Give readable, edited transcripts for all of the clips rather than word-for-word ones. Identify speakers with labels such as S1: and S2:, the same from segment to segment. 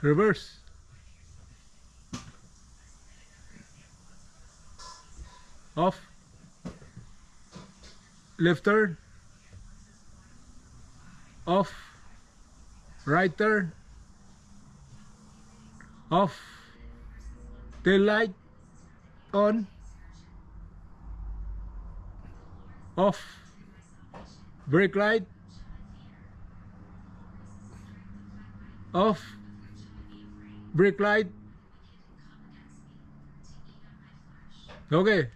S1: reverse, off, left turn, off, right turn, off, tail light on, off, brake light off, brake light. Okay.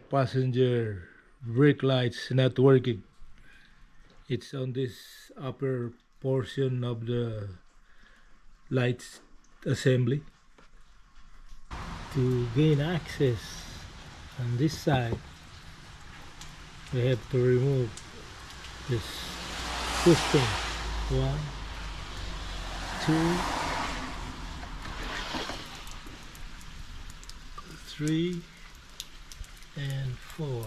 S1: Passenger brake lights not working. It's on this upper portion of the lights assembly. To gain access on this side, we have to remove this piston. 1, 2, 3, and 4.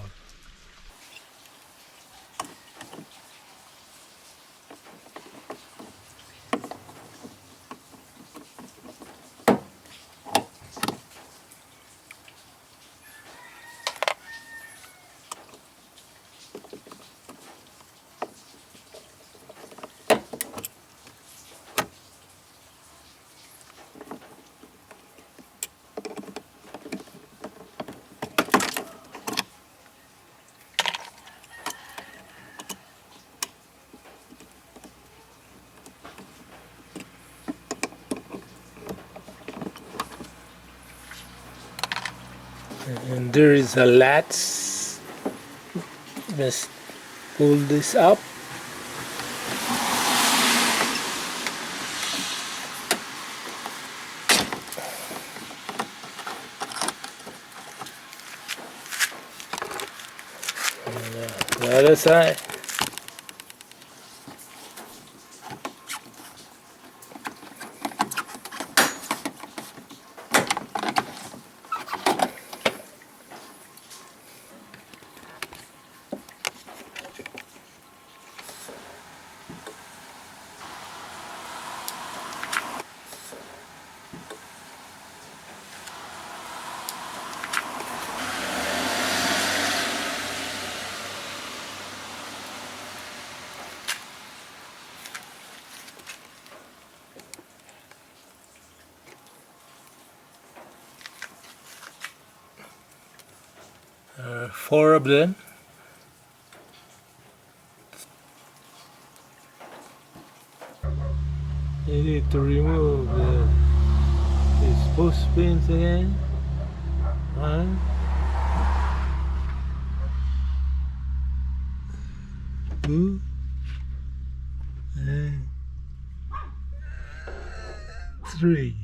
S1: And there is a latch. Just pull this up. And the other side. Four of them. You need to remove these post pins again. 1, 2, and 3.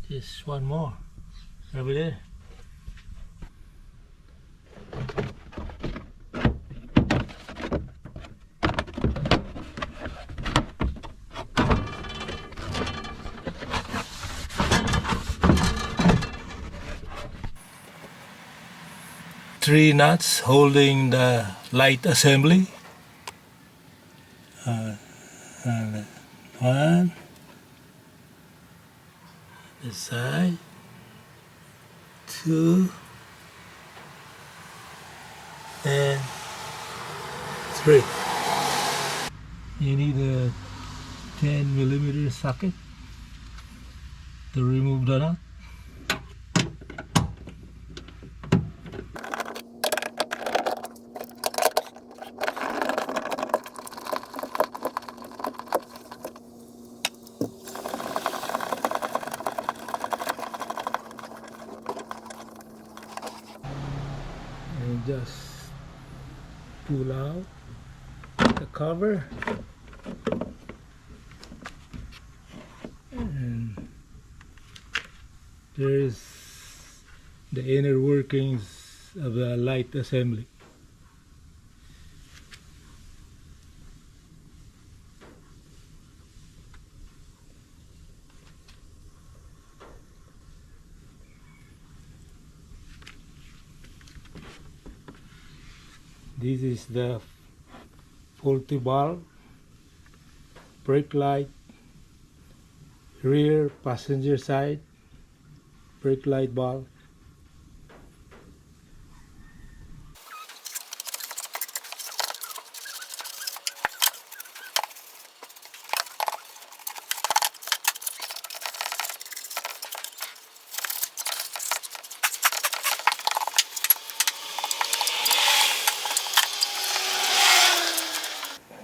S1: Just one more over there. Three nuts holding the light assembly. And 1, this side, 2, and 3. You need a 10mm socket to remove the nut. and just pull out the cover, and there's the inner workings of the light assembly. This is the faulty valve, brake light, rear passenger side brake light valve.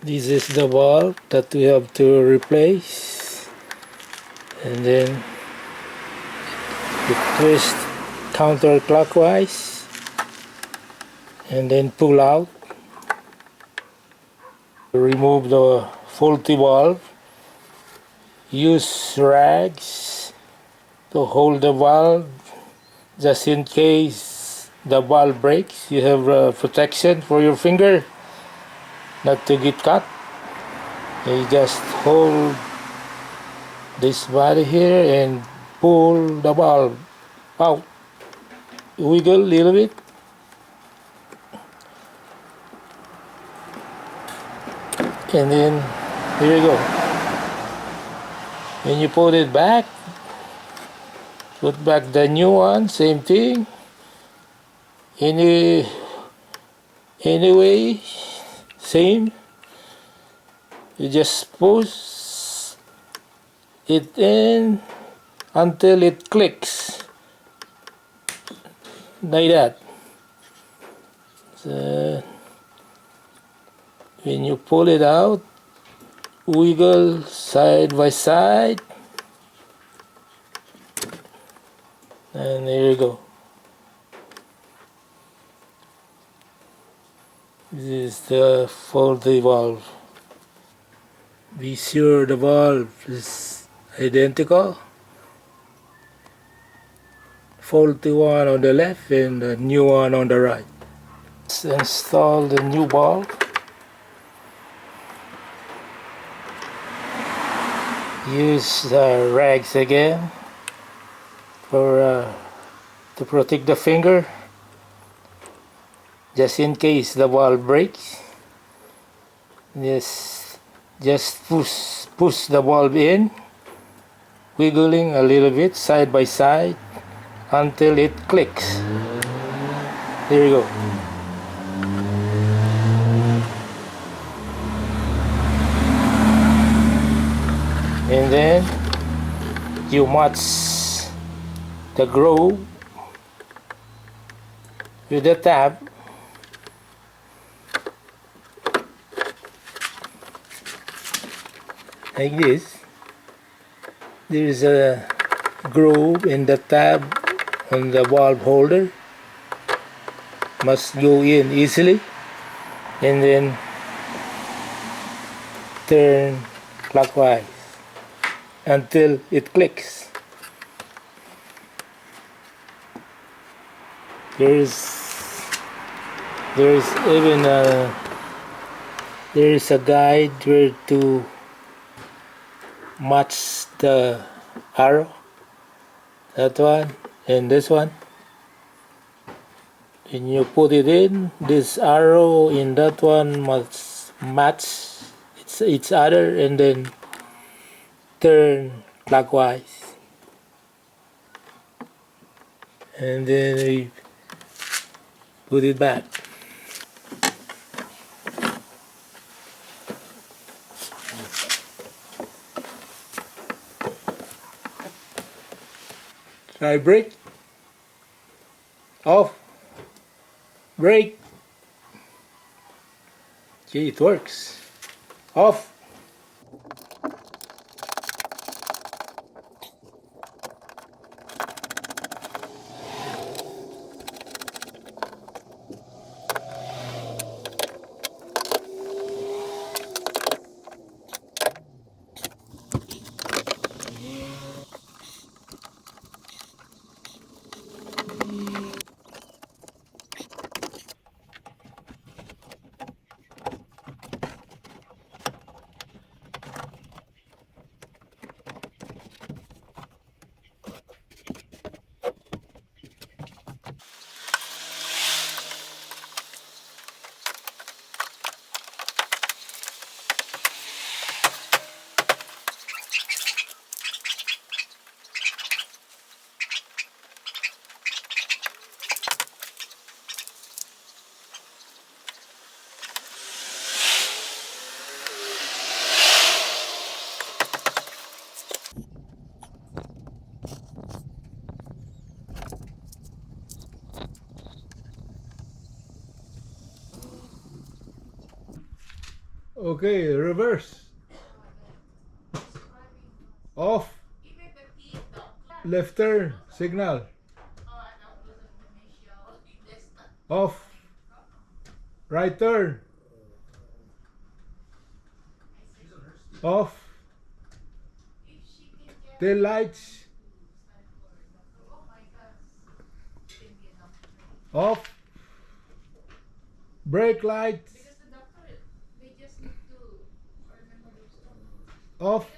S1: This is the valve that we have to replace, and then you twist counterclockwise and then pull out. Remove the faulty valve. Use rags to hold the valve just in case the valve breaks. You have protection for your finger not to get cut. You just hold this body here and pull the valve out. Wiggle a little bit. And then here you go. When you put it back, put back the new one, same thing. Anyway, same. You just push it in until it clicks, like that. So when you pull it out, wiggle side by side, and there you go. This is the faulty valve. Be sure the valve is identical. Faulty one on the left and the new one on the right. Let's install the new valve. Use the rags again to protect the finger, just in case the valve breaks. Just push the valve in, wiggling a little bit side by side until it clicks. Here you go. And then you match the groove with the tab. Like this. There is a groove in the tab on the valve holder. Must go in easily, and then turn clockwise until it clicks. There is a guide where to match the arrow, that one and this one. When you put it in, this arrow in that one must match each other, and then turn clockwise, and then we put it back. Try brake, off, brake. Gee, it works. Off. Okay, reverse. Off. Left turn signal. Off. Right turn. Off. Tail lights. Off. Brake lights. Off.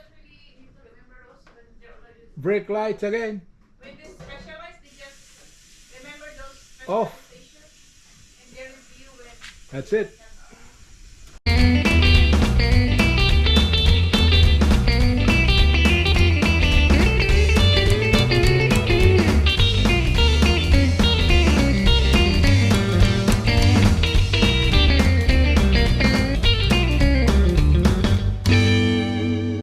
S1: Brake lights again.
S2: When they specialize, they just remember those
S1: Off.
S2: specializations and they review when
S1: That's it.